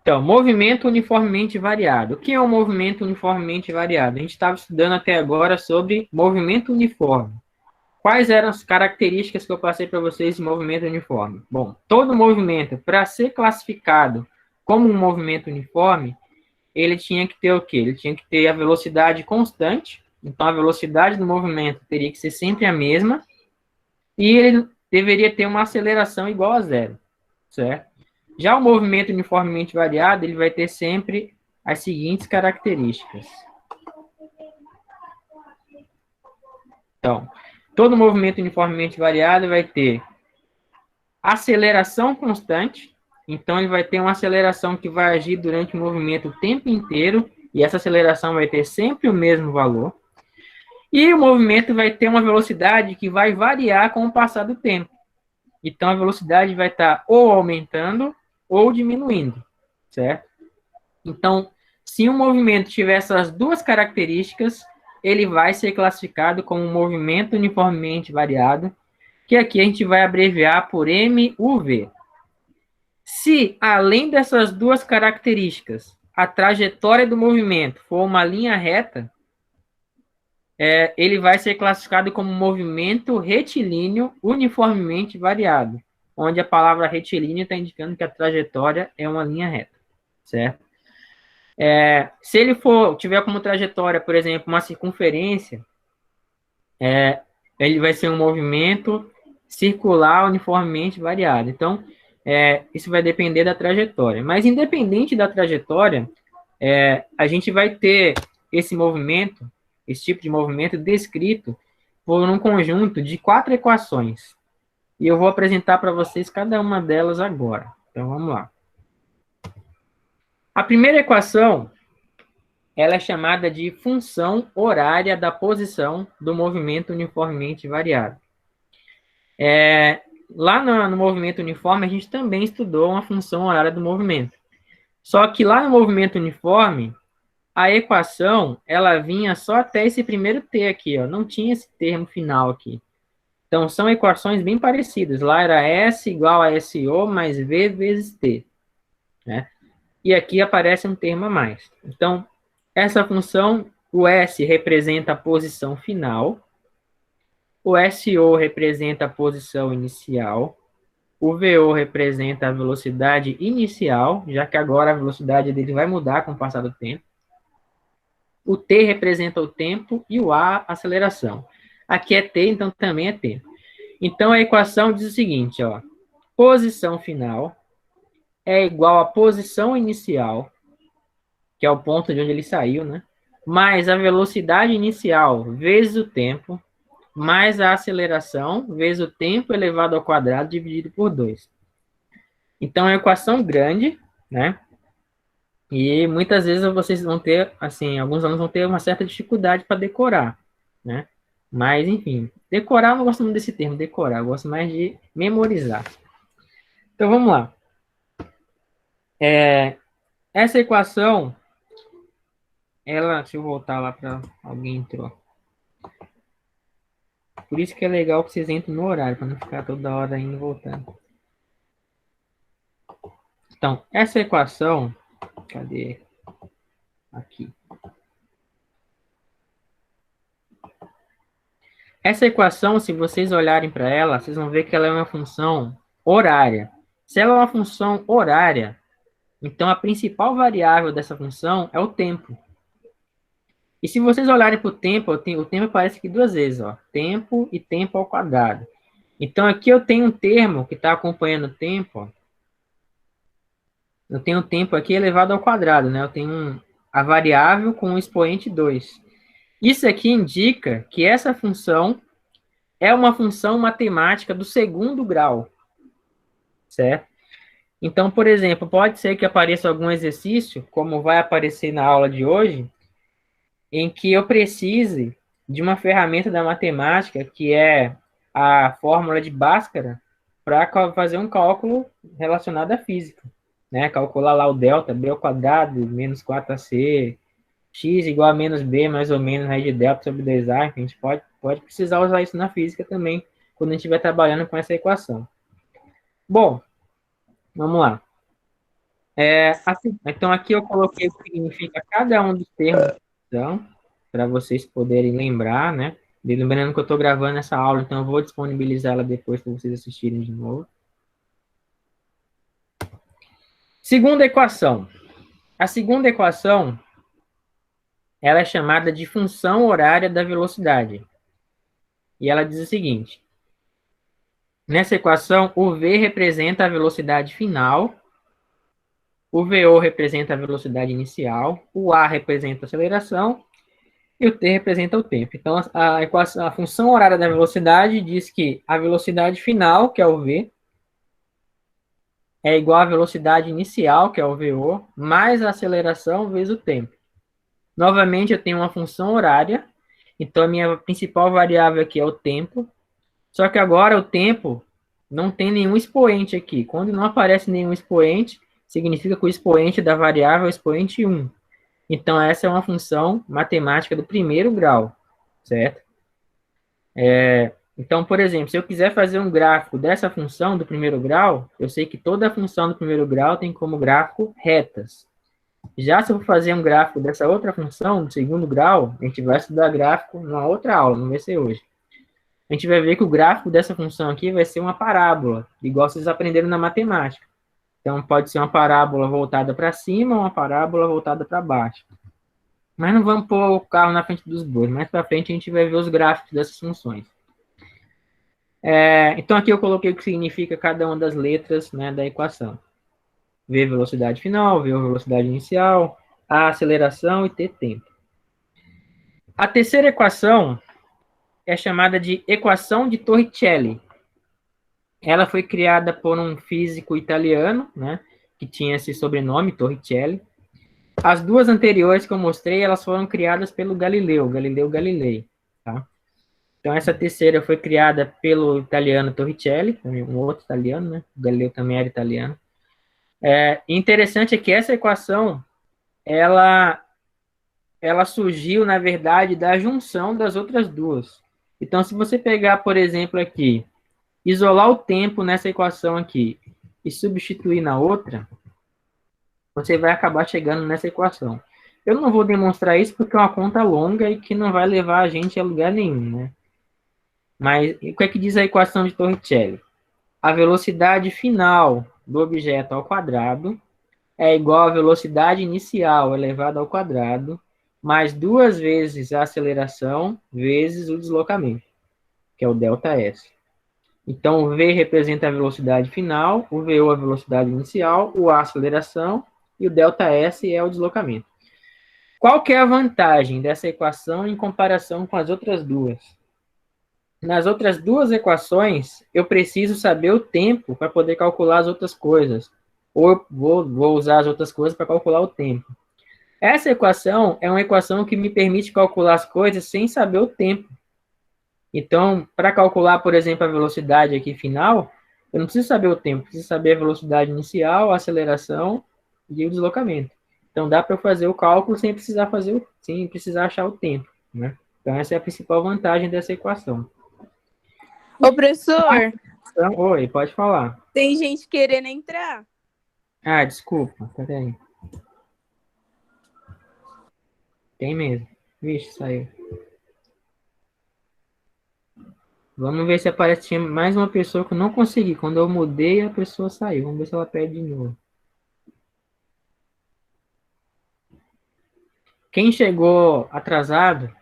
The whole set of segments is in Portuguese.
Então, movimento uniformemente variado. O que é um movimento uniformemente variado? A gente estava estudando até agora sobre movimento uniforme. Quais eram as características que eu passei para vocês de movimento uniforme? Bom, todo movimento, para ser classificado como um movimento uniforme, ele tinha que ter o quê? Ele tinha que ter a velocidade constante, então a velocidade do movimento teria que ser sempre a mesma, e ele deveria ter uma aceleração igual a zero, certo? Já o movimento uniformemente variado, ele vai ter sempre as seguintes características. Então, todo movimento uniformemente variado vai ter aceleração constante, então ele vai ter uma aceleração que vai agir durante o movimento o tempo inteiro, e essa aceleração vai ter sempre o mesmo valor. E o movimento vai ter uma velocidade que vai variar com o passar do tempo. Então a velocidade vai estar ou aumentando ou diminuindo, certo? Então, se um movimento tiver essas duas características, ele vai ser classificado como um movimento uniformemente variado, que aqui a gente vai abreviar por MUV. Se, além dessas duas características, a trajetória do movimento for uma linha reta, ele vai ser classificado como movimento retilíneo uniformemente variado, onde a palavra retilíneo está indicando que a trajetória é uma linha reta, certo? Se ele tiver como trajetória, por exemplo, uma circunferência, ele vai ser um movimento circular uniformemente variado. Então, isso vai depender da trajetória. Mas, independente da trajetória, a gente vai ter esse movimento, esse tipo de movimento descrito por um conjunto de 4 equações. E eu vou apresentar para vocês cada uma delas agora. Então, vamos lá. A primeira equação, ela é chamada de função horária da posição do movimento uniformemente variado. Lá no movimento uniforme, a gente também estudou uma função horária do movimento. Só que lá no movimento uniforme, a equação, ela vinha só até esse primeiro T aqui, ó, não tinha esse termo final aqui. Então, são equações bem parecidas. Lá era S igual a SO mais V vezes T, né? E aqui aparece um termo a mais. Então, essa função, o S representa a posição final, o SO representa a posição inicial, o VO representa a velocidade inicial, já que agora a velocidade dele vai mudar com o passar do tempo. O T representa o tempo e o A, a aceleração. Aqui é T, então também é tempo. Então, a equação diz o seguinte, ó. Posição final é igual a posição inicial, que é o ponto de onde ele saiu, né? Mais a velocidade inicial vezes o tempo, mais a aceleração vezes o tempo elevado ao quadrado dividido por 2. Então, é uma equação grande, né? E muitas vezes vocês vão ter, assim, alguns alunos vão ter uma certa dificuldade para decorar, né? Mas, enfim, decorar eu não gosto muito desse termo, decorar, eu gosto mais de memorizar. Então, vamos lá. Essa equação, deixa eu voltar lá para alguém entrou. Por isso que é legal que vocês entrem no horário, para não ficar toda hora indo e voltando. Então, essa equação, cadê? Aqui. Essa equação, se vocês olharem para ela, vocês vão ver que ela é uma função horária. Se ela é uma função horária, então a principal variável dessa função é o tempo. E se vocês olharem para o tempo aparece aqui duas vezes, ó, tempo e tempo ao quadrado. Então aqui eu tenho um termo que está acompanhando o tempo, ó. Eu tenho o tempo aqui elevado ao quadrado, né? Eu tenho a variável com o expoente 2. Isso aqui indica que essa função é uma função matemática do segundo grau, certo? Então, por exemplo, pode ser que apareça algum exercício, como vai aparecer na aula de hoje, em que eu precise de uma ferramenta da matemática, que é a fórmula de Bhaskara, para fazer um cálculo relacionado à física, né? Calcular lá o delta, b ao quadrado, menos 4ac, x igual a menos b, mais ou menos, raiz de delta sobre 2a. A gente pode precisar usar isso na física também, quando a gente estiver trabalhando com essa equação. Bom, vamos lá. Então, aqui eu coloquei o que significa cada um dos termos, então, para vocês poderem lembrar, né? E lembrando que eu estou gravando essa aula, então eu vou disponibilizar ela depois para vocês assistirem de novo. Segunda equação. A segunda equação, ela é chamada de função horária da velocidade. E ela diz o seguinte: nessa equação, o v representa a velocidade final, o VO representa a velocidade inicial, o A representa a aceleração e o T representa o tempo. Então, a equação, a função horária da velocidade diz que a velocidade final, que é o V, é igual à velocidade inicial, que é o VO, mais a aceleração vezes o tempo. Novamente, eu tenho uma função horária, então a minha principal variável aqui é o tempo, só que agora o tempo não tem nenhum expoente aqui. Quando não aparece nenhum expoente, significa que o expoente da variável é o expoente 1. Então, essa é uma função matemática do primeiro grau, certo? Então, por exemplo, se eu quiser fazer um gráfico dessa função do primeiro grau, eu sei que toda função do primeiro grau tem como gráfico retas. Já se eu for fazer um gráfico dessa outra função, do segundo grau, a gente vai estudar gráfico numa outra aula, não vai ser hoje. A gente vai ver que o gráfico dessa função aqui vai ser uma parábola, igual vocês aprenderam na matemática. Então, pode ser uma parábola voltada para cima ou uma parábola voltada para baixo. Mas não vamos pôr o carro na frente dos bois. Mais para frente a gente vai ver os gráficos dessas funções. Então, aqui eu coloquei o que significa cada uma das letras, né, da equação. V velocidade final, V velocidade inicial, A aceleração e T tempo. A terceira equação é chamada de equação de Torricelli. Ela foi criada por um físico italiano, né, que tinha esse sobrenome, Torricelli. As duas anteriores que eu mostrei, elas foram criadas pelo Galileu Galilei, tá? Então, essa terceira foi criada pelo italiano Torricelli, um outro italiano, né? O Galileu também era italiano. Interessante é que essa equação, ela surgiu, na verdade, da junção das outras duas. Então, se você pegar, por exemplo, aqui, isolar o tempo nessa equação aqui e substituir na outra, você vai acabar chegando nessa equação. Eu não vou demonstrar isso porque é uma conta longa e que não vai levar a gente a lugar nenhum, né? Mas o que é que diz a equação de Torricelli? A velocidade final do objeto ao quadrado é igual à velocidade inicial elevada ao quadrado, mais 2 vezes a aceleração vezes o deslocamento, que é o ΔS. Então, o V representa a velocidade final, o VO a velocidade inicial, o A a aceleração e o ΔS é o deslocamento. Qual que é a vantagem dessa equação em comparação com as outras duas? Nas outras duas equações, eu preciso saber o tempo para poder calcular as outras coisas. Ou eu vou usar as outras coisas para calcular o tempo. Essa equação é uma equação que me permite calcular as coisas sem saber o tempo. Então, para calcular, por exemplo, a velocidade aqui final, eu não preciso saber o tempo, preciso saber a velocidade inicial, a aceleração e o deslocamento. Então, dá para eu fazer o cálculo sem precisar achar o tempo, né? Então, essa é a principal vantagem dessa equação. Ô, professor. Então, oi, pode falar. Tem gente querendo entrar. Ah, desculpa, peraí. Tem mesmo. Vixe, saiu. Vamos ver se aparece mais uma pessoa que eu não consegui. Quando eu mudei, a pessoa saiu. Vamos ver se ela pede de novo. Quem chegou atrasado,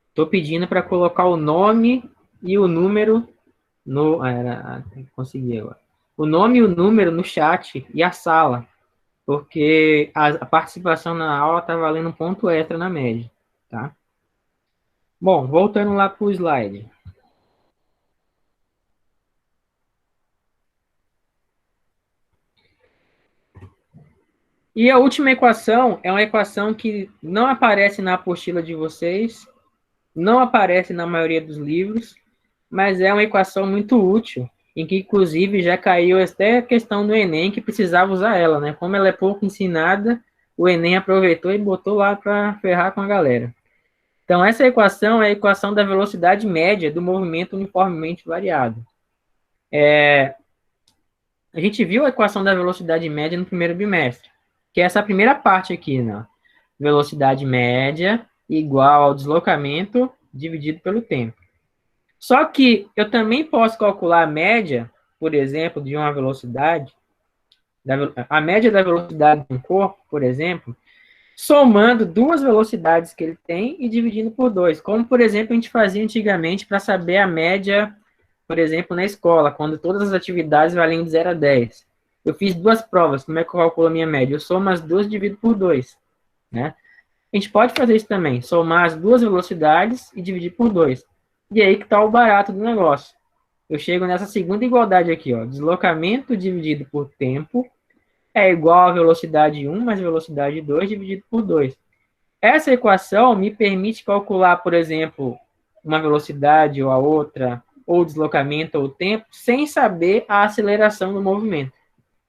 estou pedindo para colocar o nome e o número no... consegui agora. O nome e o número no chat e a sala, porque a participação na aula está valendo um ponto extra na média, tá? Bom, voltando lá para o slide. E a última equação é uma equação que não aparece na apostila de vocês, não aparece na maioria dos livros, mas é uma equação muito útil, em que, inclusive, já caiu até a questão do Enem, que precisava usar ela, né? Como ela é pouco ensinada, o Enem aproveitou e botou lá para ferrar com a galera. Então, essa equação é a equação da velocidade média do movimento uniformemente variado. A gente viu a equação da velocidade média no primeiro bimestre, que é essa primeira parte aqui, né? Velocidade média igual ao deslocamento dividido pelo tempo. Só que eu também posso calcular a média, por exemplo, de uma velocidade, a média da velocidade de um corpo, por exemplo, somando duas velocidades que ele tem e dividindo por dois. Como, por exemplo, a gente fazia antigamente para saber a média, por exemplo, na escola, quando todas as atividades valiam de 0 a 10. Eu fiz duas provas, como é que eu calculo a minha média? Eu somo as duas e divido por 2, né? A gente pode fazer isso também, somar as duas velocidades e dividir por 2. E aí que está o barato do negócio. Eu chego nessa segunda igualdade aqui, ó. Deslocamento dividido por tempo é igual a velocidade 1 mais velocidade 2 dividido por 2. Essa equação me permite calcular, por exemplo, uma velocidade ou a outra, ou deslocamento ou tempo, sem saber a aceleração do movimento.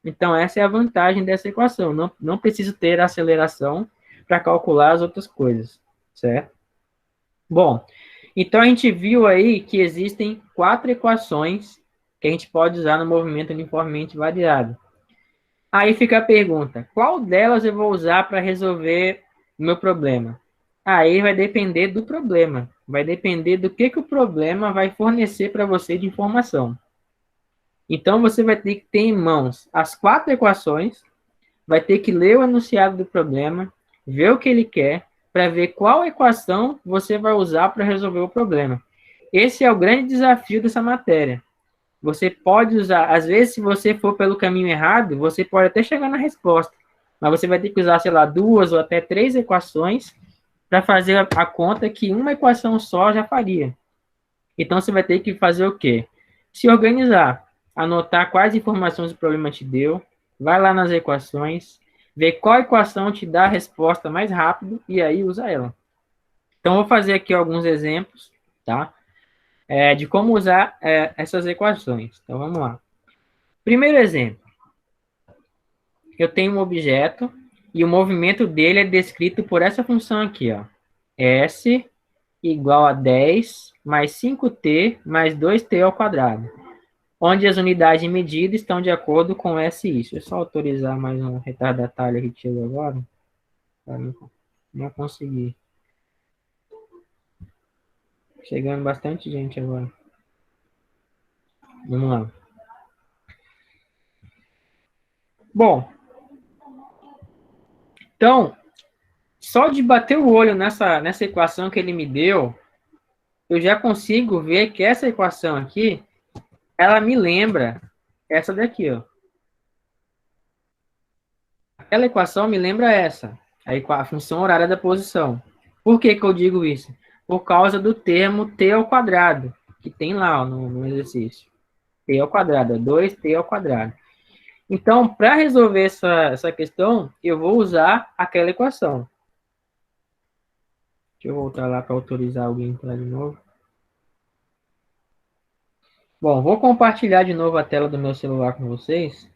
Então, essa é a vantagem dessa equação. Não preciso ter aceleração para calcular as outras coisas, certo? Bom, então a gente viu aí que existem 4 equações que a gente pode usar no movimento uniformemente variado. Aí fica a pergunta, qual delas eu vou usar para resolver o meu problema? Aí vai depender do problema, vai depender do que o problema vai fornecer para você de informação. Então, você vai ter que ter em mãos as 4 equações, vai ter que ler o enunciado do problema, ver o que ele quer, para ver qual equação você vai usar para resolver o problema. Esse é o grande desafio dessa matéria. Você pode usar, às vezes, se você for pelo caminho errado, você pode até chegar na resposta, mas você vai ter que usar, sei lá, 2 ou até 3 equações para fazer a conta que uma equação só já faria. Então, você vai ter que fazer o quê? Se organizar, anotar quais informações o problema te deu, vai lá nas equações, ver qual equação te dá a resposta mais rápido e aí usa ela. Então, vou fazer aqui alguns exemplos, tá? De como usar essas equações. Então, vamos lá. Primeiro exemplo. Eu tenho um objeto e o movimento dele é descrito por essa função aqui, ó. S igual a 10 mais 5t mais 2t ao quadrado, onde as unidades de medida estão de acordo com S isso. Deixa eu só autorizar mais um retardatário que chegou agora. Não consegui. Chegando bastante gente agora. Vamos lá. Bom, então, só de bater o olho nessa equação que ele me deu, eu já consigo ver que essa equação aqui, ela me lembra essa daqui, ó. Aquela equação me lembra essa, a função horária da posição. Por que que eu digo isso? Por causa do termo t ao quadrado, que tem lá ó, no exercício. T ao quadrado, 2t ao quadrado. Então, para resolver essa questão, eu vou usar aquela equação. Deixa eu voltar lá para autorizar alguém a entrar de novo. Bom, vou compartilhar de novo a tela do meu celular com vocês,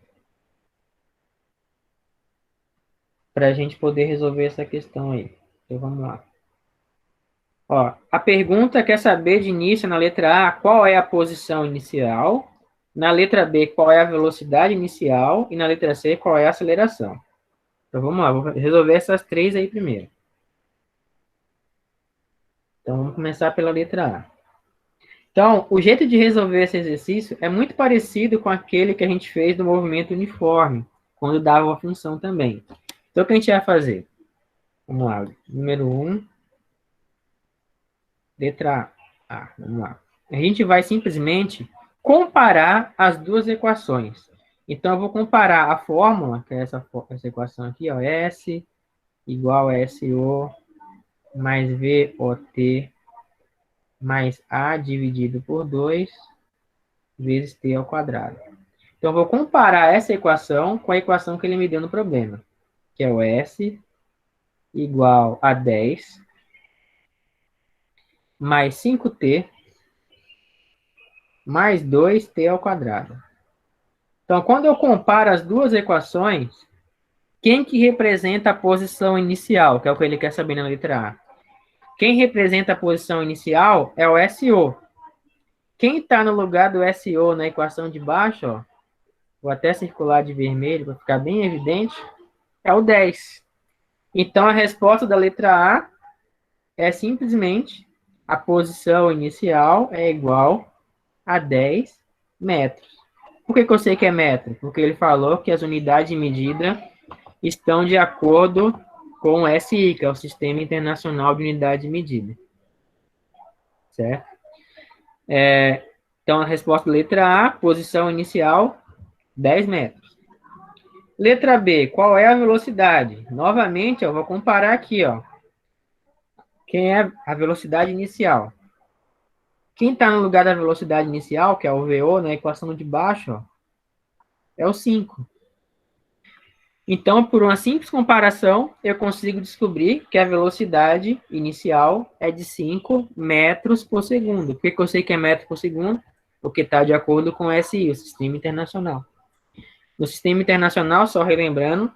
para a gente poder resolver essa questão aí. Então, vamos lá. Ó, a pergunta quer saber de início, na letra A, qual é a posição inicial, na letra B, qual é a velocidade inicial, e na letra C, qual é a aceleração. Então, vamos lá, vou resolver essas 3 aí primeiro. Então, vamos começar pela letra A. Então, o jeito de resolver esse exercício é muito parecido com aquele que a gente fez do movimento uniforme, quando dava uma função também. Então, o que a gente vai fazer? Vamos lá, número 1, letra A. Vamos lá. A gente vai simplesmente comparar as duas equações. Então, eu vou comparar a fórmula, que é essa equação aqui, ó, S igual a SO mais VOT mais A dividido por 2 vezes T ao quadrado. Então, eu vou comparar essa equação com a equação que ele me deu no problema, que é o S igual a 10 mais 5T mais 2T ao quadrado. Então, quando eu comparo as duas equações, quem que representa a posição inicial, que é o que ele quer saber na letra A? Quem representa a posição inicial é o SO. Quem está no lugar do SO na equação de baixo, ó, vou até circular de vermelho para ficar bem evidente, é o 10. Então, a resposta da letra A é simplesmente a posição inicial é igual a 10 metros. Por que eu sei que é metro? Porque ele falou que as unidades de medida estão de acordo com o SI, que é o Sistema Internacional de Unidade de Medida. Certo? Então, a resposta letra A, posição inicial, 10 metros. Letra B, qual é a velocidade? Novamente, eu vou comparar aqui, ó. Quem é a velocidade inicial? Quem está no lugar da velocidade inicial, que é o VO, na equação de baixo, ó, é o 5. Então, por uma simples comparação, eu consigo descobrir que a velocidade inicial é de 5 metros por segundo. Por que eu sei que é metro por segundo? Porque está de acordo com o SI, o Sistema Internacional. No Sistema Internacional, só relembrando,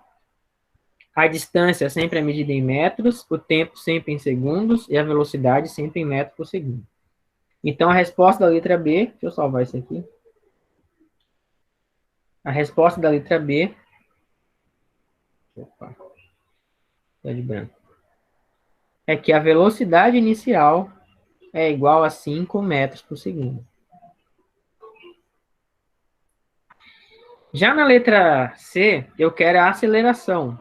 a distância sempre é medida em metros, o tempo sempre em segundos e a velocidade sempre em metros por segundo. Então, a resposta da letra B, deixa eu salvar isso aqui. A resposta da letra B, opa, tá de branco, é que a velocidade inicial é igual a 5 metros por segundo. Já na letra C, eu quero a aceleração.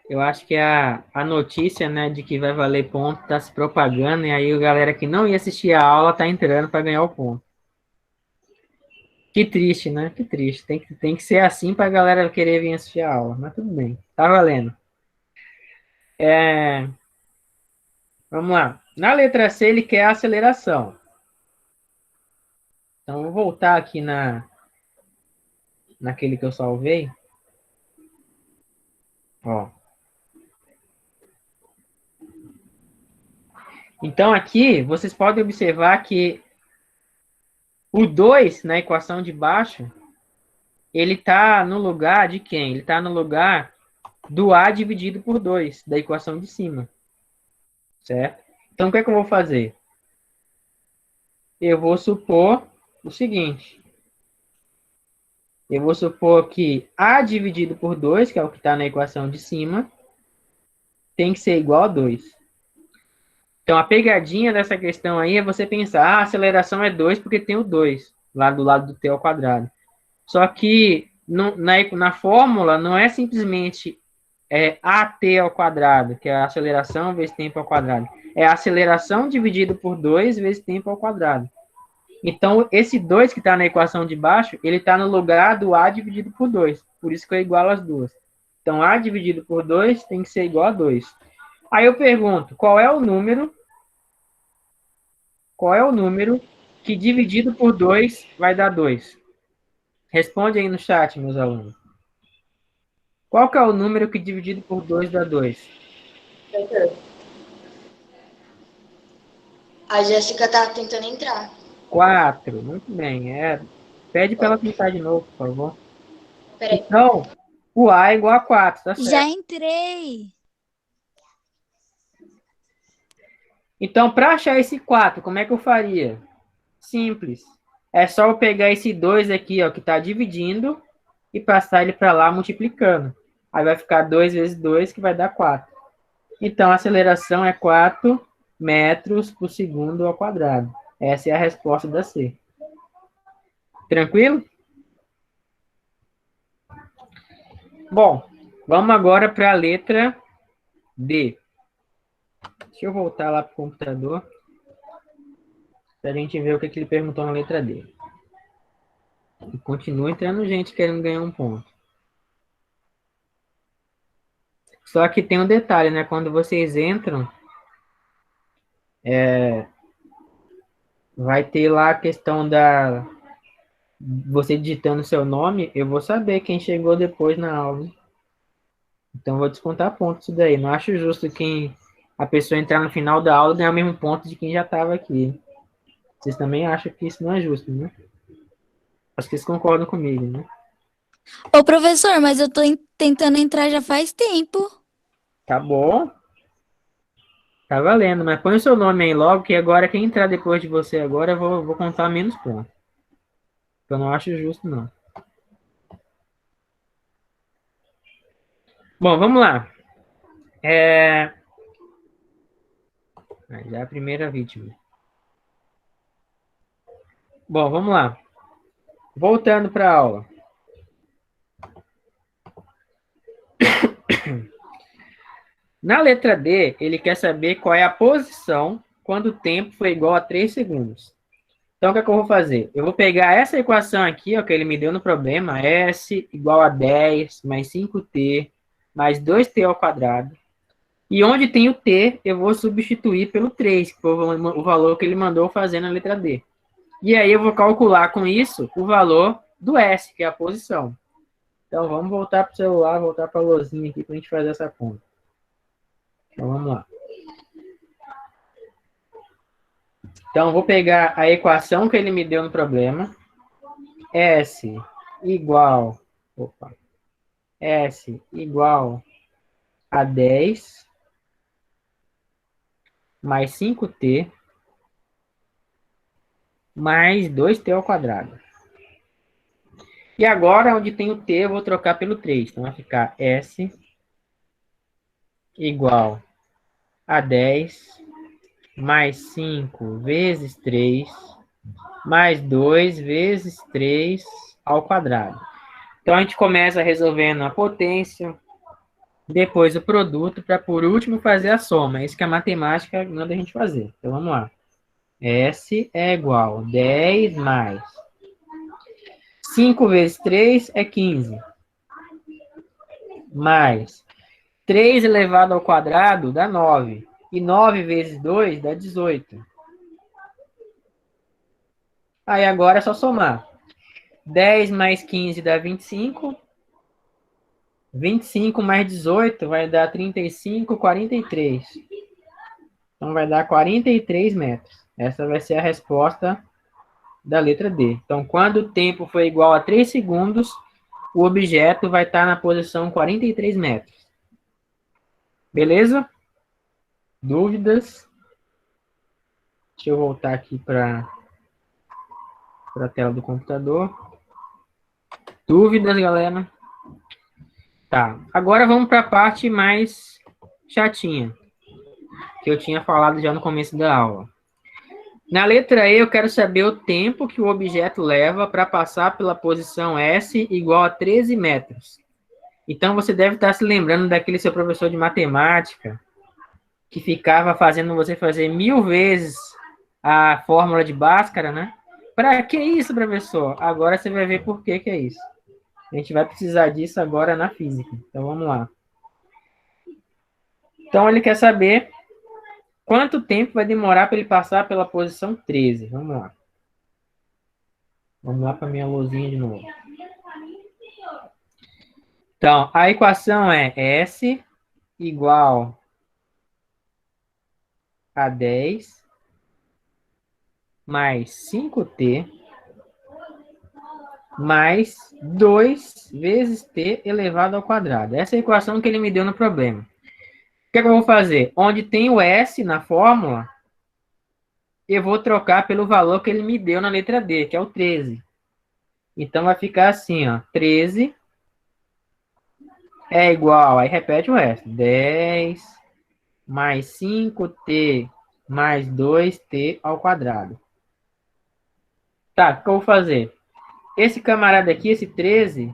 Eu acho que a notícia, né, de que vai valer ponto está se propagando, e aí a galera que não ia assistir a aula está entrando para ganhar o ponto. Que triste, né? Que triste. Tem que ser assim para a galera querer vir assistir a aula, mas tudo bem. Tá valendo. Vamos lá. Na letra C, ele quer a aceleração. Então, eu vou voltar aqui naquele que eu salvei. Ó. Então, aqui, vocês podem observar que o 2, na equação de baixo, ele está no lugar de quem? Ele está no lugar do A dividido por 2, da equação de cima. Certo? Então, o que é que eu vou fazer? Eu vou supor o seguinte. Eu vou supor que A dividido por 2, que é o que está na equação de cima, tem que ser igual a 2. Então, a pegadinha dessa questão aí é você pensar, a aceleração é 2 porque tem o 2 lá do lado do t ao quadrado. Só que na fórmula não é simplesmente AT ao quadrado, que é a aceleração vezes tempo ao quadrado. É a aceleração dividido por 2 vezes tempo ao quadrado. Então, esse 2 que está na equação de baixo, ele está no lugar do A dividido por 2. Por isso que eu igualo as duas. Então, A dividido por 2 tem que ser igual a 2. Aí eu pergunto, qual é o número que dividido por 2 vai dar 2? Responde aí no chat, meus alunos. Qual que é o número que dividido por 2 dá 2? A Jéssica tá tentando entrar. 4. Muito bem. Pede para ela tentar de novo, por favor. Peraí. Então, o A é igual a 4, tá certo? Já entrei. Então, para achar esse 4, como é que eu faria? Simples. É só eu pegar esse 2 aqui, ó, que está dividindo, e passar ele para lá multiplicando. Aí vai ficar 2 vezes 2, que vai dar 4. Então, a aceleração é 4 metros por segundo ao quadrado. Essa é a resposta da C. Tranquilo? Bom, vamos agora para a letra D. Deixa eu voltar lá para o computador, para a gente ver o que ele perguntou na letra D. E continua entrando gente querendo ganhar um ponto. Só que tem um detalhe, né? Quando vocês entram, vai ter lá a questão da... Você digitando seu nome, eu vou saber quem chegou depois na aula. Então, vou descontar pontos isso daí. Não acho justo a pessoa entrar no final da aula e ganhar o mesmo ponto de quem já estava aqui. Vocês também acham que isso não é justo, né? Acho que vocês concordam comigo, né? Ô, professor, mas eu tô tentando entrar já faz tempo. Tá bom. Tá valendo, mas põe o seu nome aí logo, que agora quem entrar depois de você agora, eu vou contar menos pontos. Eu não acho justo, não. Bom, vamos lá. Já é a primeira vítima. Bom, vamos lá. Voltando para a aula. Na letra D, ele quer saber qual é a posição quando o tempo foi igual a 3 segundos. Então, o que é que eu vou fazer? Eu vou pegar essa equação aqui, ó, que ele me deu no problema, S igual a 10 mais 5t mais 2t ao quadrado. E onde tem o t, eu vou substituir pelo 3, que foi o valor que ele mandou fazer na letra D. E aí eu vou calcular com isso o valor do S, que é a posição. Então, vamos voltar para o celular, voltar para a lousinha aqui para a gente fazer essa conta. Então, vamos lá. Então, vou pegar a equação que ele me deu no problema. S igual a 10 mais 5t mais 2t ao quadrado. E agora, onde tem o t, eu vou trocar pelo 3. Então, vai ficar S igual a 10 mais 5 vezes 3 mais 2 vezes 3 ao quadrado. Então, a gente começa resolvendo a potência, depois o produto, para por último fazer a soma. É isso que a matemática manda a gente fazer. Então, vamos lá. S é igual a 10 mais 5 vezes 3 é 15. Mais 3 elevado ao quadrado dá 9. E 9 vezes 2 dá 18. Aí agora é só somar. 10 mais 15 dá 25. 25 mais 18 vai dar 35, 43. Então vai dar 43 metros. Essa vai ser a resposta da letra D. Então, quando o tempo for igual a 3 segundos, o objeto vai estar na posição 43 metros. Beleza? Dúvidas? Deixa eu voltar aqui para a tela do computador. Dúvidas, galera? Tá. Agora vamos para a parte mais chatinha, que eu tinha falado já no começo da aula. Na letra E, eu quero saber o tempo que o objeto leva para passar pela posição S igual a 13 metros. Então, você deve estar se lembrando daquele seu professor de matemática que ficava fazendo você fazer 1000 vezes a fórmula de Bhaskara, né? Para que isso, professor? Agora você vai ver por que é isso. A gente vai precisar disso agora na física. Então, vamos lá. Então, ele quer saber quanto tempo vai demorar para ele passar pela posição 13. Vamos lá. Vamos lá para a minha luzinha de novo. Então, a equação é S igual a 10 mais 5t mais 2 vezes t elevado ao quadrado. Essa é a equação que ele me deu no problema. O que é que eu vou fazer? Onde tem o S na fórmula, eu vou trocar pelo valor que ele me deu na letra D, que é o 13. Então, vai ficar assim, ó. 13 é igual, aí repete o resto. 10 mais 5t mais 2t ao quadrado. Tá, o que eu vou fazer? Esse camarada aqui, esse 13,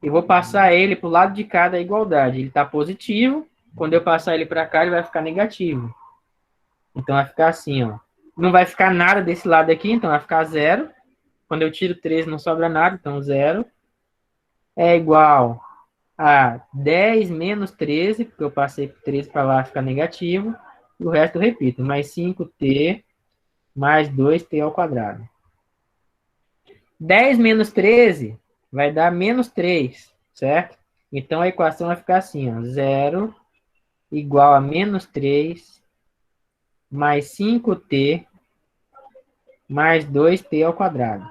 eu vou passar ele para o lado de cá da igualdade. Ele está positivo. Quando eu passar ele para cá, ele vai ficar negativo. Então, vai ficar assim, ó. Não vai ficar nada desse lado aqui, então vai ficar 0. Quando eu tiro 13, não sobra nada, então 0. É igual a 10 menos 13, porque eu passei 13 para lá, fica negativo. E o resto eu repito, mais 5t mais 2t ao quadrado. 10 menos 13 vai dar menos 3, certo? Então, a equação vai ficar assim, ó, 0 igual a menos 3 mais 5t mais 2t ao quadrado.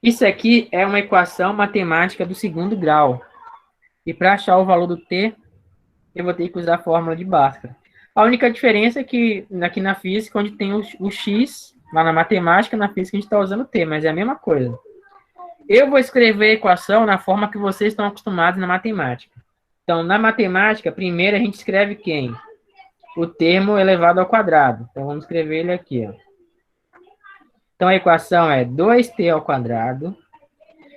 Isso aqui é uma equação matemática do segundo grau. E para achar o valor do t, eu vou ter que usar a fórmula de Bhaskara. A única diferença é que aqui na física, onde tem o x, Lá na matemática, na física, a gente está usando T, mas é a mesma coisa. Eu vou escrever a equação na forma que vocês estão acostumados na matemática. Então, na matemática, primeiro a gente escreve quem? O termo elevado ao quadrado. Então, vamos escrever ele aqui, ó. Então, a equação é 2t ao quadrado.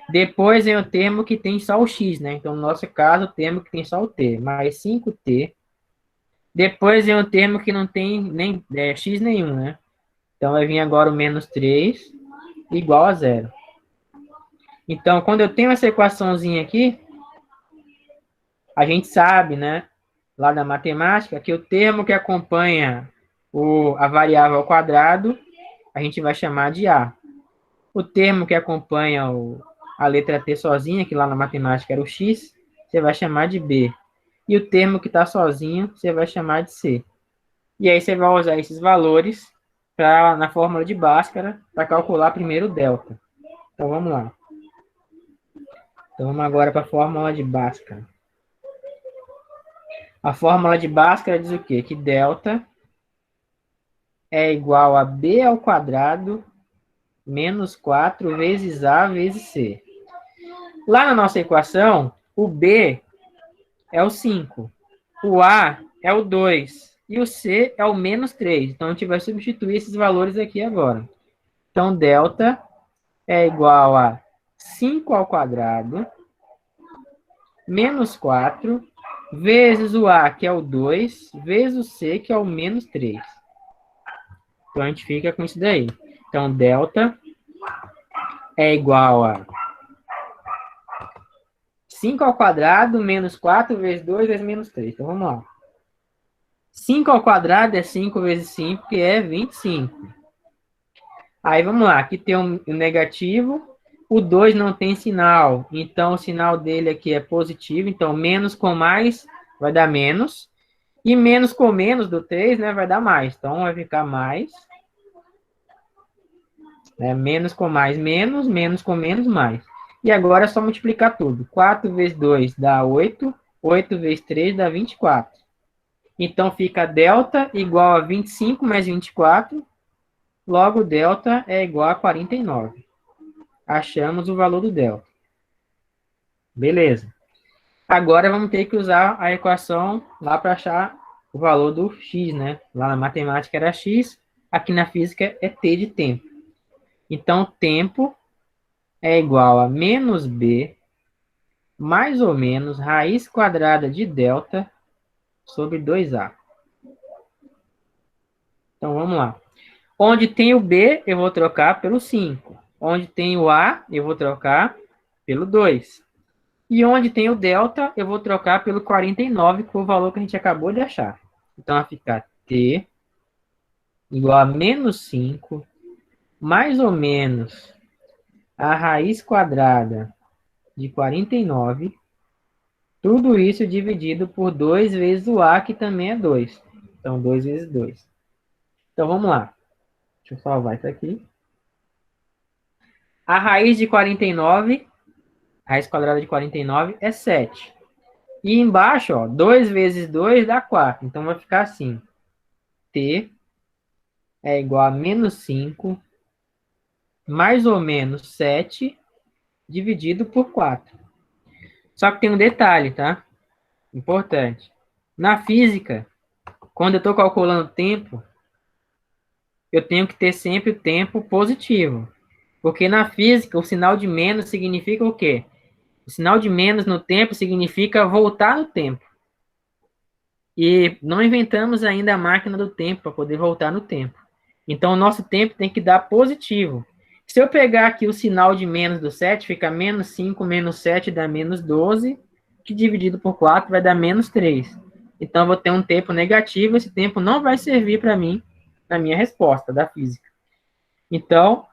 Depois vem o termo que tem só o x, né? Então, no nosso caso, o termo que tem só o t, mais 5t. Depois vem o termo que não tem nem x nenhum, né? Então, vai vir agora o menos 3, igual a zero. Então, quando eu tenho essa equaçãozinha aqui, a gente sabe, né? Lá da matemática, que o termo que acompanha a variável ao quadrado, a gente vai chamar de a. O termo que acompanha a letra t sozinha, que lá na matemática era o x, você vai chamar de b. E o termo que está sozinho, você vai chamar de c. E aí você vai usar esses valores na fórmula de Bhaskara para calcular primeiro o delta. Então vamos lá. Então vamos agora para a fórmula de Bhaskara. A fórmula de Bhaskara diz o quê? Que delta é igual a b ao quadrado menos 4 vezes a vezes c. Lá na nossa equação, o b é o 5, o a é o 2 e o c é o menos 3. Então, a gente vai substituir esses valores aqui agora. Então, delta é igual a 5 ao quadrado menos 4 vezes o a, que é o 2, vezes o c, que é o menos 3. Então, a gente fica com isso daí. Então, delta é igual a 5 ao quadrado menos 4 vezes 2 vezes menos 3. Então, vamos lá. 5 ao quadrado é 5 vezes 5, que é 25. Aí, vamos lá. Aqui tem um negativo. O 2 não tem sinal. Então, o sinal dele aqui é positivo. Então, menos com mais vai dar menos. E menos com menos do 3, né, vai dar mais. Então, vai ficar mais. Menos com mais, menos. Menos com menos, mais. E agora é só multiplicar tudo. 4 vezes 2 dá 8. 8 vezes 3 dá 24. Então, fica delta igual a 25 mais 24. Logo, delta é igual a 49. Achamos o valor do delta. Beleza. Agora, vamos ter que usar a equação lá para achar o valor do x, né? Lá na matemática era x, aqui na física é t de tempo. Então, tempo é igual a menos b, mais ou menos, raiz quadrada de delta sobre 2a. Então, vamos lá. Onde tem o b, eu vou trocar pelo 5. Onde tem o a, eu vou trocar pelo 2. E onde tem o delta, eu vou trocar pelo 49, que foi o valor que a gente acabou de achar. Então, vai ficar t igual a menos 5, mais ou menos a raiz quadrada de 49, tudo isso dividido por 2 vezes o a, que também é 2. Então, 2 vezes 2. Então, vamos lá. Deixa eu salvar isso aqui. A raiz de 49, raiz quadrada de 49 é 7. E embaixo, ó, 2 vezes 2 dá 4. Então, vai ficar assim. T é igual a menos 5, mais ou menos 7, dividido por 4. Só que tem um detalhe, tá? Importante. Na física, quando eu estou calculando tempo, eu tenho que ter sempre o tempo positivo. Porque na física, o sinal de menos significa o quê? O sinal de menos no tempo significa voltar no tempo. E não inventamos ainda a máquina do tempo para poder voltar no tempo. Então, o nosso tempo tem que dar positivo. Se eu pegar aqui o sinal de menos do 7, fica menos 5 menos 7 dá menos 12, que dividido por 4 vai dar menos 3. Então, eu vou ter um tempo negativo, esse tempo não vai servir para mim na minha resposta da física. Então,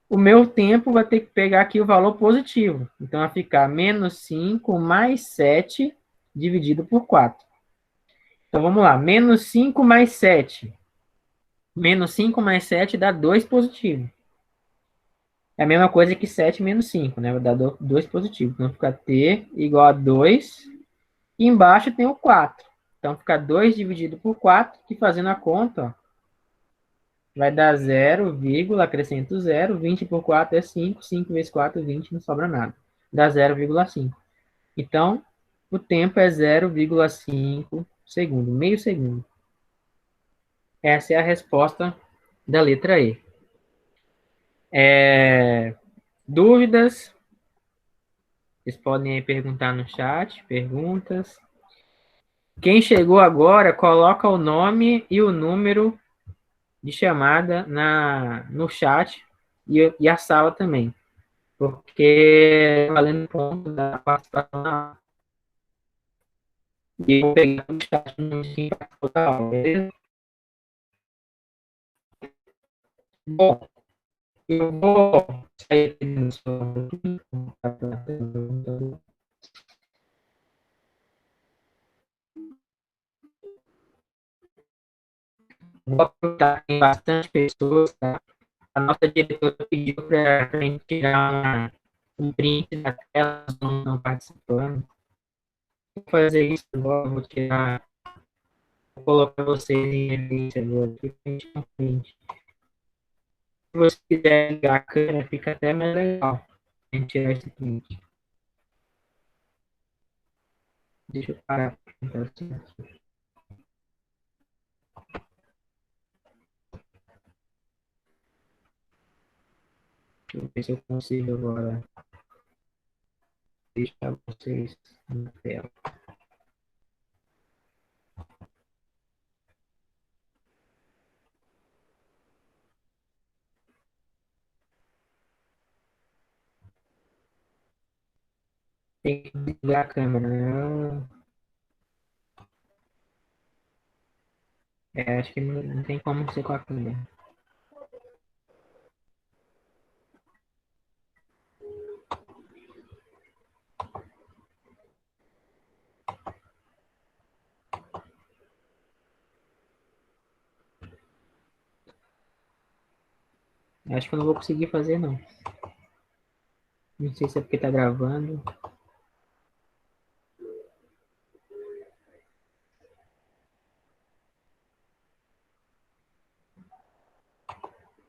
o meu tempo vai ter que pegar aqui o valor positivo. Então, vai ficar menos 5 mais 7 dividido por 4. Então, vamos lá. Menos 5 mais 7. Menos 5 mais 7 dá 2 positivo. É a mesma coisa que 7 menos 5, né? Vai dar 2 positivo. Então, fica t igual a 2. E embaixo tem o 4. Então, fica 2 dividido por 4, que fazendo a conta, ó, Vai dar 0, acrescento 0, 20 por 4 é 5, 5 vezes 4 é 20, não sobra nada. Dá 0,5. Então, o tempo é 0,5 segundo, meio segundo. Essa é a resposta da letra E. Dúvidas? Vocês podem aí perguntar no chat, perguntas. Quem chegou agora, coloca o nome e o número de chamada no chat e a sala também. Porque valendo ponto da participação e eu vou pegar o chat no para toda a aula, beleza? Bom, eu vou sair aqui do seu... Vou aproveitar que tem bastante pessoas, tá? A nossa diretora pediu para a gente tirar um print da tela, não participando. Vou fazer isso agora, vou tirar, vou colocar vocês em evidência agora, aqui pra gente um print. Se você quiser ligar a câmera, fica até mais legal a gente tirar esse print. Deixa eu parar. Deixa eu ver se eu consigo agora deixar vocês na tela. Tem que ligar a câmera, né? Acho que não tem como ser com a câmera. Acho que eu não vou conseguir fazer, não. Não sei se é porque tá gravando.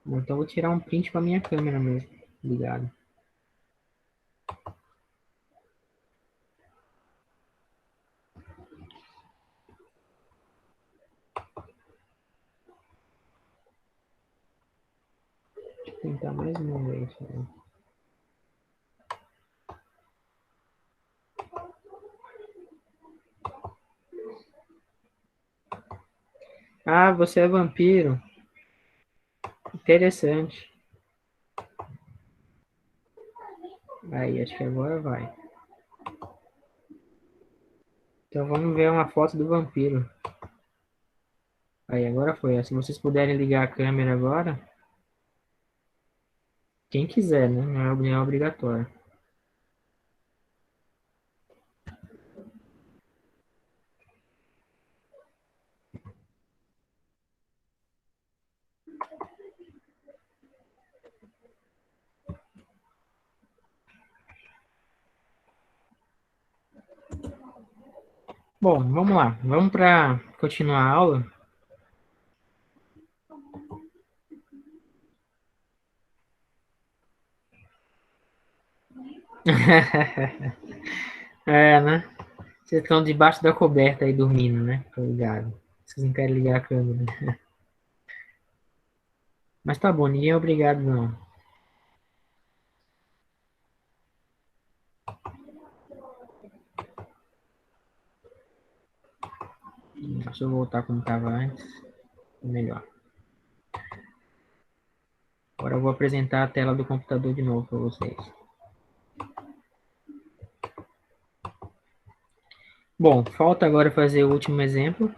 Então eu vou tirar um print com a minha câmera mesmo. Ligado. Deixa eu tentar mais uma vez. Né? Ah, você é vampiro. Interessante. Aí, acho que agora vai. Então vamos ver uma foto do vampiro. Aí, agora foi. Se vocês puderem ligar a câmera agora. Quem quiser, né? Não é obrigatório. Bom, vamos lá. Vamos para continuar a aula. Né? Vocês estão debaixo da coberta aí dormindo, né? Tô ligado. Vocês não querem ligar a câmera. Mas tá bom, ninguém é obrigado, não. Deixa eu voltar como estava antes. Melhor. Agora eu vou apresentar a tela do computador de novo para vocês. Bom, falta agora fazer o último exemplo,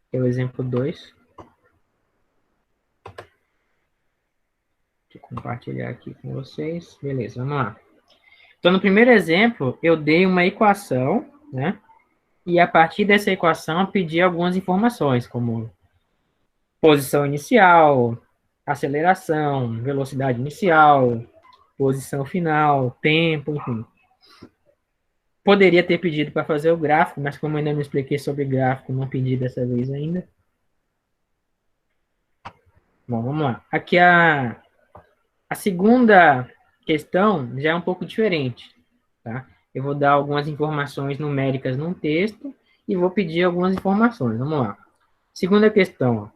que é o exemplo 2. Deixa eu compartilhar aqui com vocês. Beleza, vamos lá. Então, no primeiro exemplo, eu dei uma equação, né? E a partir dessa equação, eu pedi algumas informações, como posição inicial, aceleração, velocidade inicial, posição final, tempo, enfim. Poderia ter pedido para fazer o gráfico, mas como eu ainda não expliquei sobre gráfico, não pedi dessa vez ainda. Bom, vamos lá. Aqui a segunda questão já é um pouco diferente, tá? Eu vou dar algumas informações numéricas num texto e vou pedir algumas informações. Vamos lá. Segunda questão.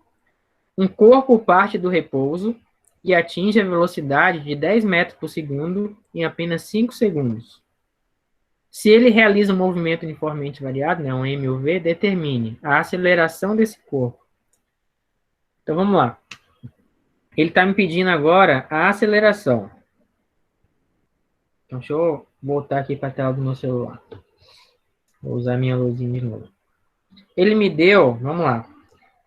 Um corpo parte do repouso e atinge a velocidade de 10 metros por segundo em apenas 5 segundos. Se ele realiza um movimento uniformemente variado, né, um m ou v, determine a aceleração desse corpo. Então, vamos lá. Ele está me pedindo agora a aceleração. Então, deixa eu voltar aqui para a tela do meu celular. Vou usar minha luzinha de novo. Ele me deu, vamos lá.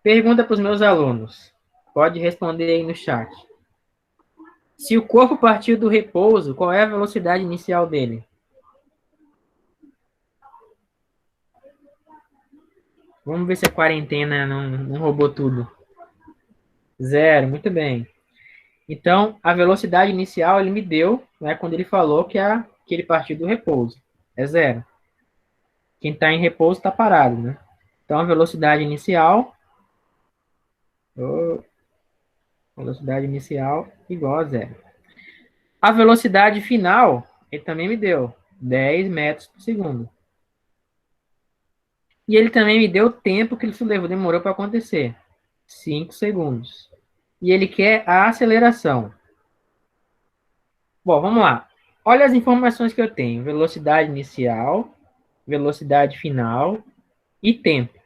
Pergunta para os meus alunos. Pode responder aí no chat. Se o corpo partiu do repouso, qual é a velocidade inicial dele? Vamos ver se a quarentena não roubou tudo. 0, muito bem. Então, a velocidade inicial ele me deu, né, quando ele falou que ele partiu do repouso. É 0. Quem está em repouso está parado, né? Então, a velocidade inicial... velocidade inicial igual a 0. A velocidade final, ele também me deu 10 metros por segundo. E ele também me deu o tempo que isso demorou para acontecer. 5 segundos. E ele quer a aceleração. Bom, vamos lá. Olha as informações que eu tenho. Velocidade inicial, velocidade final e tempo.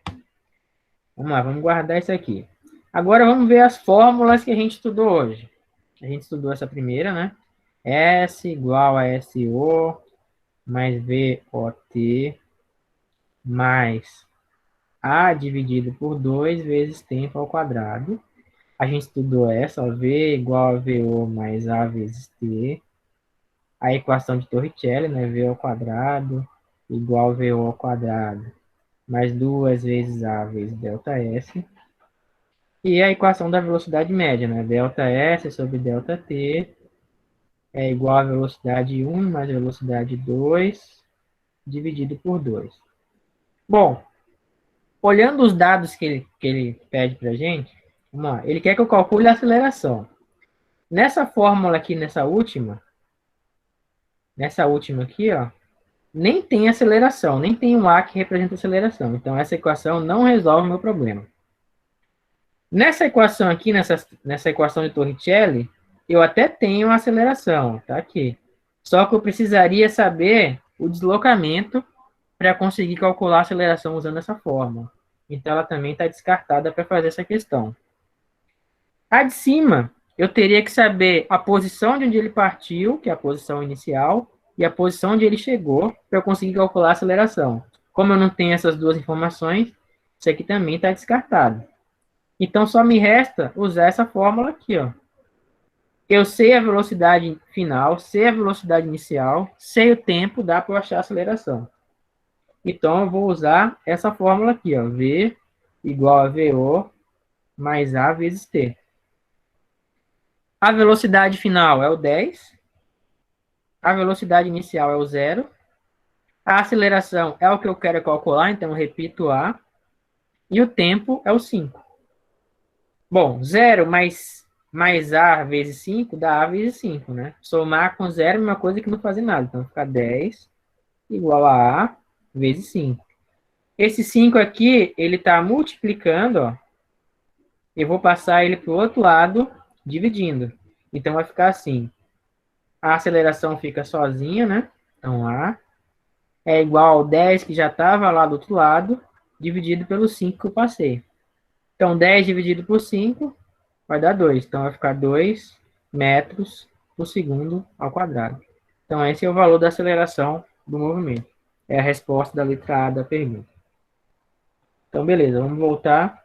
Vamos lá, vamos guardar isso aqui. Agora vamos ver as fórmulas que a gente estudou hoje. A gente estudou essa primeira, né? S igual a SO mais VOT mais A dividido por 2 vezes tempo ao quadrado. A gente estudou essa, ó, V igual a VO mais A vezes T. A equação de Torricelli, né? V ao quadrado igual a VO ao quadrado mais 2 vezes A vezes ΔS. E a equação da velocidade média, né? ΔS sobre ΔT é igual a velocidade 1 mais velocidade 2 dividido por 2. Bom, olhando os dados que ele pede para a gente, vamos lá, ele quer que eu calcule a aceleração. Nessa fórmula aqui, nessa última aqui, ó, nem tem aceleração, nem tem um A que representa aceleração. Então, essa equação não resolve o meu problema. Nessa equação aqui, nessa equação de Torricelli, eu até tenho a aceleração, tá aqui. Só que eu precisaria saber o deslocamento para conseguir calcular a aceleração usando essa fórmula. Então, ela também está descartada para fazer essa questão. A de cima, eu teria que saber a posição de onde ele partiu, que é a posição inicial, e a posição onde ele chegou, para eu conseguir calcular a aceleração. Como eu não tenho essas duas informações, isso aqui também está descartado. Então, só me resta usar essa fórmula aqui, ó. Eu sei a velocidade final, sei a velocidade inicial, sei o tempo, dá para eu achar a aceleração. Então, eu vou usar essa fórmula aqui, ó. V igual a VO mais A vezes T. A velocidade final é o 10. A velocidade inicial é o 0. A aceleração é o que eu quero calcular, então eu repito A. E o tempo é o 5. Bom, 0 mais A vezes 5 dá A vezes 5, né? Somar com 0 é uma coisa que não faz nada. Então, fica 10 igual a A vezes 5. Esse 5 aqui, ele está multiplicando, ó. Eu vou passar ele para o outro lado, dividindo. Então, vai ficar assim. A aceleração fica sozinha, né? Então, A é igual ao 10, que já estava lá do outro lado, dividido pelo 5 que eu passei. Então, 10 dividido por 5 vai dar 2. Então, vai ficar 2 metros por segundo ao quadrado. Então, esse é o valor da aceleração do movimento. É a resposta da letra A da pergunta. Então, beleza. Vamos voltar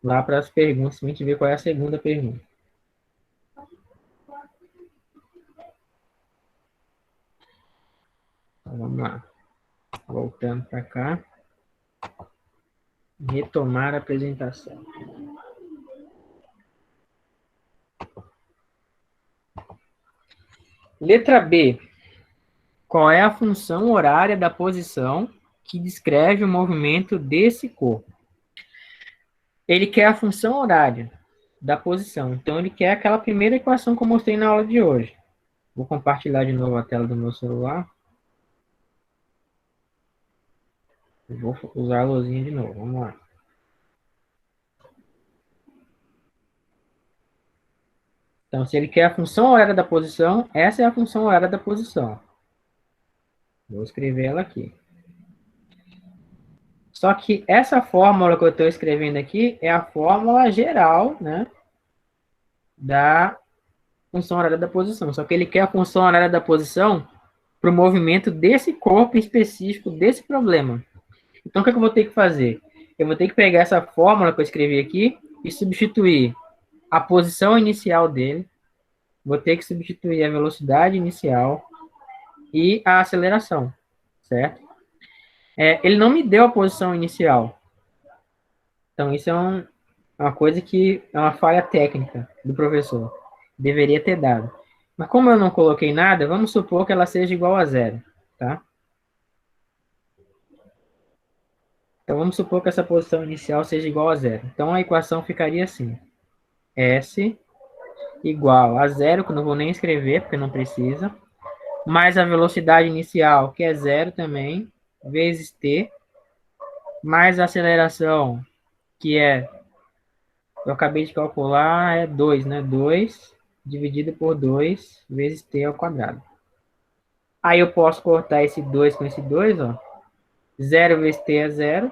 lá para as perguntas, para a gente ver qual é a segunda pergunta. Então, vamos lá. Voltando para cá. Retomar a apresentação. Letra B. Qual é a função horária da posição que descreve o movimento desse corpo? Ele quer a função horária. da posição. Então, ele quer aquela primeira equação que eu mostrei na aula de hoje. Vou compartilhar de novo a tela do meu celular. Vou usar a luzinha de novo. Vamos lá. Então, se ele quer a função horária da posição, essa é a função horária da posição. Vou escrever ela aqui. Só que essa fórmula que eu estou escrevendo aqui é a fórmula geral, né, da função horária da posição. Só que ele quer a função horária da posição para o movimento desse corpo específico, desse problema. Então, o que eu vou ter que fazer? Eu vou ter que pegar essa fórmula que eu escrevi aqui e substituir a posição inicial dele. Vou ter que substituir a velocidade inicial e a aceleração, certo? Ele não me deu a posição inicial. Então, isso é uma coisa que é uma falha técnica do professor. Deveria ter dado. Mas como eu não coloquei nada, vamos supor que ela seja igual a zero, tá? Então, vamos supor que essa posição inicial seja igual a zero. Então, a equação ficaria assim. S igual a zero, que eu não vou nem escrever, porque não precisa, mais a velocidade inicial, que é zero também, vezes t, mais a aceleração, que eu acabei de calcular, é 2, né? 2 dividido por 2 vezes t ao quadrado. Aí eu posso cortar esse 2 com esse 2, ó. 0 vezes t é 0.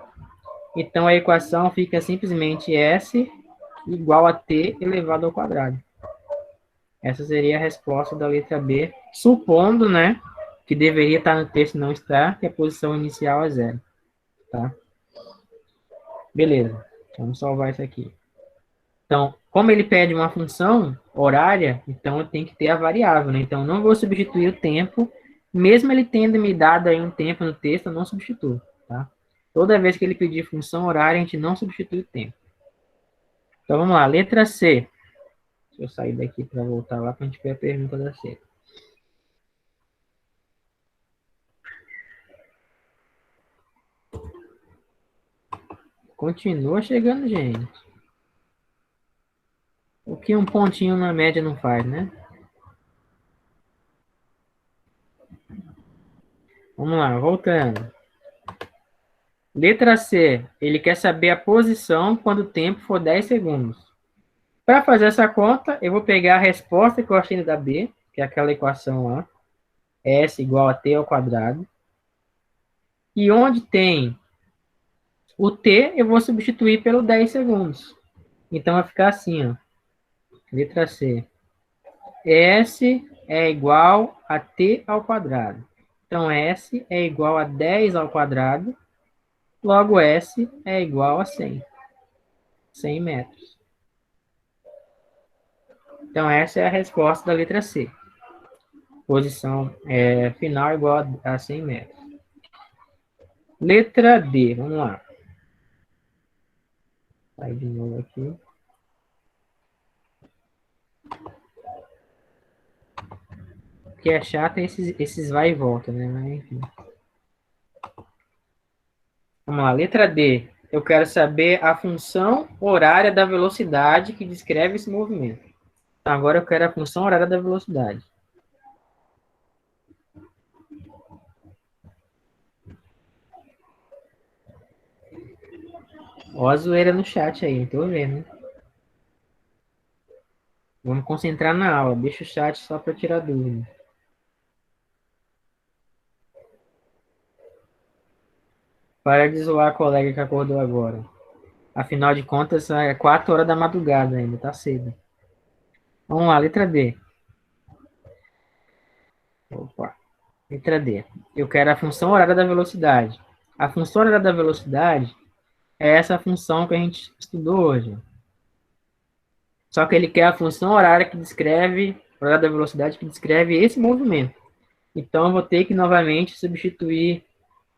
Então, a equação fica simplesmente S igual a t elevado ao quadrado. Essa seria a resposta da letra B, supondo, né, que deveria estar no texto, não está, que a posição inicial é 0. Tá? Beleza. Vamos salvar isso aqui. Então, como ele pede uma função horária, então eu tenho que ter a variável, né? Então, não vou substituir o tempo, mesmo ele tendo me dado aí um tempo no texto, eu não substituo, tá? Toda vez que ele pedir função horária, a gente não substitui o tempo. Então, vamos lá. Letra C. Deixa eu sair daqui para voltar lá para a gente ver a pergunta da C. Continua chegando, gente. O que um pontinho na média não faz, né? Vamos lá, voltando. Letra C. Ele quer saber a posição quando o tempo for 10 segundos. Para fazer essa conta, eu vou pegar a resposta que eu achei da B, que é aquela equação lá. S igual a t ao quadrado. E onde tem o t, eu vou substituir pelo 10 segundos. Então, vai ficar assim, ó. Letra C. S é igual a t ao quadrado. Então, S é igual a 10 ao quadrado. Logo, S é igual a 100. 100 metros. Então, essa é a resposta da letra C. Posição final igual a 100 metros. Letra D, vamos lá. Sai de novo aqui. O que é chato é esses vai e volta, né? Mas, enfim. Vamos lá, letra D. Eu quero saber a função horária da velocidade que descreve esse movimento. Então, agora eu quero a função horária da velocidade. Ó a zoeira no chat aí, tô vendo. Vamos concentrar na aula. Deixa o chat só para tirar dúvida. Para de zoar a colega que acordou agora. Afinal de contas, é 4 horas da madrugada ainda, tá cedo. Vamos lá, letra D. Opa. Letra D. Eu quero a função horária da velocidade. A função horária da velocidade é essa função que a gente estudou hoje. Só que ele quer a função horária que descreve, horária da velocidade que descreve esse movimento. Então, eu vou ter que, novamente, substituir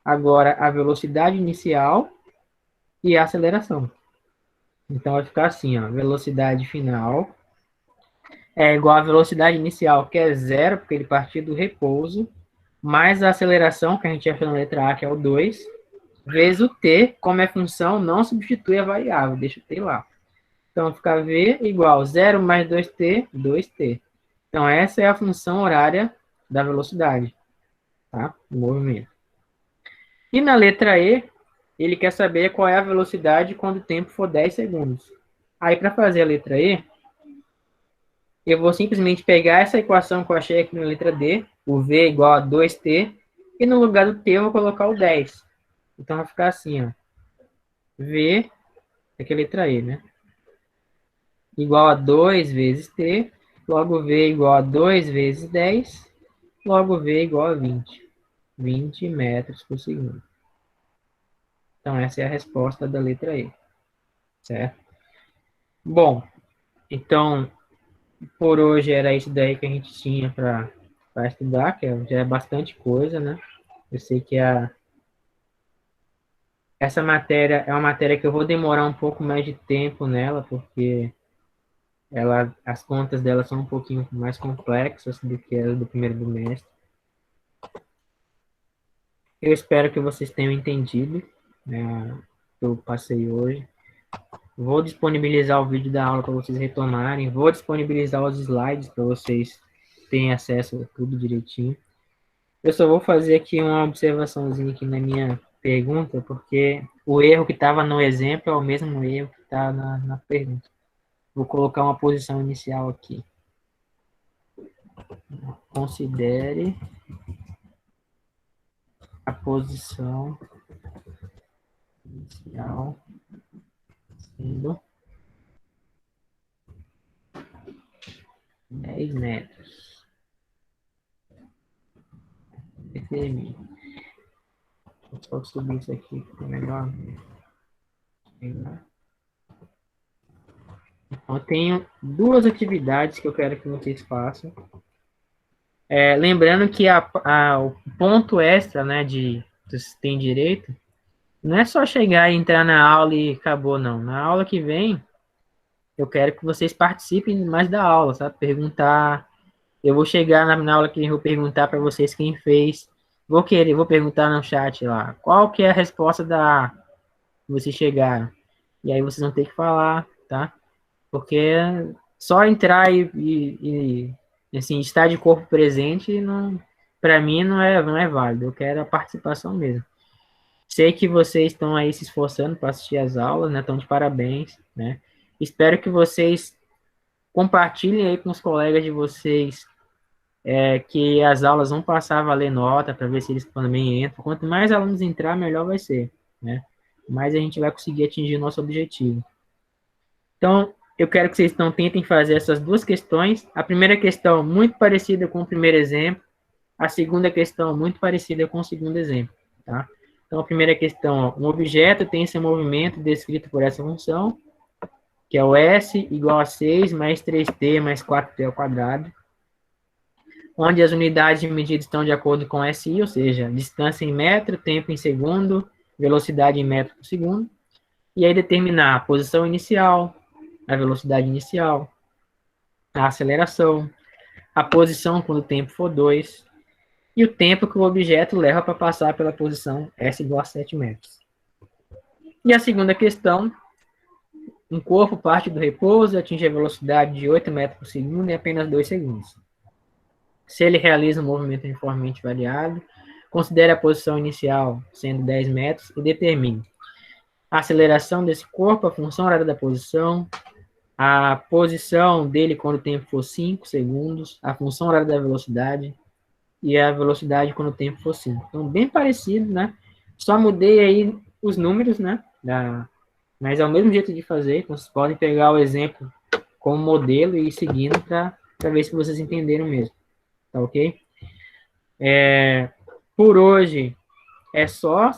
agora a velocidade inicial e a aceleração. Então, vai ficar assim, ó, velocidade final é igual à velocidade inicial, que é 0, porque ele partiu do repouso, mais a aceleração, que a gente achou na letra A, que é o 2, vezes o t, como é função, não substitui a variável, deixa o t lá. Então, fica V igual 0 mais 2t, 2t. Então, essa é a função horária da velocidade, tá? Do movimento. E na letra E, ele quer saber qual é a velocidade quando o tempo for 10 segundos. Aí, para fazer a letra E, eu vou simplesmente pegar essa equação que eu achei aqui na letra D, o V igual a 2t, e no lugar do t eu vou colocar o 10. Então, vai ficar assim, ó. V, aqui é a letra E, né? Igual a 2 vezes t, logo V igual a 2 vezes 10, logo V igual a 20. 20 metros por segundo. Então, essa é a resposta da letra E. Certo? Bom, então, por hoje era isso daí que a gente tinha para estudar, que já é bastante coisa, né? Eu sei que essa matéria é uma matéria que eu vou demorar um pouco mais de tempo nela, porque as contas dela são um pouquinho mais complexas do que as do primeiro bimestre. Eu espero que vocês tenham entendido, né, o que eu passei hoje. Vou disponibilizar o vídeo da aula para vocês retomarem. Vou disponibilizar os slides para vocês terem acesso a tudo direitinho. Eu só vou fazer aqui uma observaçãozinha aqui na minha pergunta, porque o erro que estava no exemplo é o mesmo erro que está na pergunta. Vou colocar uma posição inicial aqui. Considere a posição inicial sendo 10 metros. Determine. Vou só subir isso aqui, fica melhor. Então, eu tenho duas atividades que eu quero que vocês façam. Lembrando que o ponto extra, né, que vocês têm direito, não é só chegar e entrar na aula e acabou, não. Na aula que vem, eu quero que vocês participem mais da aula, sabe? Perguntar. Eu vou chegar na aula que eu vou perguntar para vocês quem fez. Vou perguntar no chat lá, qual que é a resposta que vocês chegaram. E aí vocês vão ter que falar, tá? Porque só entrar e assim, estar de corpo presente, para mim não é válido. Eu quero a participação mesmo. Sei que vocês estão aí se esforçando para assistir as aulas, né? Estão de parabéns, né? Espero que vocês compartilhem aí com os colegas de vocês que as aulas vão passar a valer nota para ver se eles também entram. Quanto mais alunos entrar, melhor vai ser, né? Mais a gente vai conseguir atingir o nosso objetivo. Então, eu quero que vocês tentem fazer essas duas questões. A primeira questão muito parecida com o primeiro exemplo. A segunda questão muito parecida com o segundo exemplo, tá? Então, a primeira questão, um objeto tem seu movimento descrito por essa função, que é o S igual a 6 mais 3t mais 4t ao quadrado, onde as unidades de medida estão de acordo com SI, ou seja, distância em metro, tempo em segundo, velocidade em metro por segundo, e aí determinar a posição inicial, a velocidade inicial, a aceleração, a posição quando o tempo for 2, e o tempo que o objeto leva para passar pela posição S igual a 7 metros. E a segunda questão, um corpo parte do repouso e atinge a velocidade de 8 metros por segundo em apenas 2 segundos. Se ele realiza um movimento uniformemente variado, considere a posição inicial sendo 10 metros e determine a aceleração desse corpo, a função horária da posição, a posição dele quando o tempo for 5 segundos, a função horária da velocidade e a velocidade quando o tempo for 5. Então, bem parecido, né? Só mudei aí os números, né? Mas é o mesmo jeito de fazer. Então, vocês podem pegar o exemplo como modelo e ir seguindo para ver se vocês entenderam mesmo. Tá ok? Por hoje é só.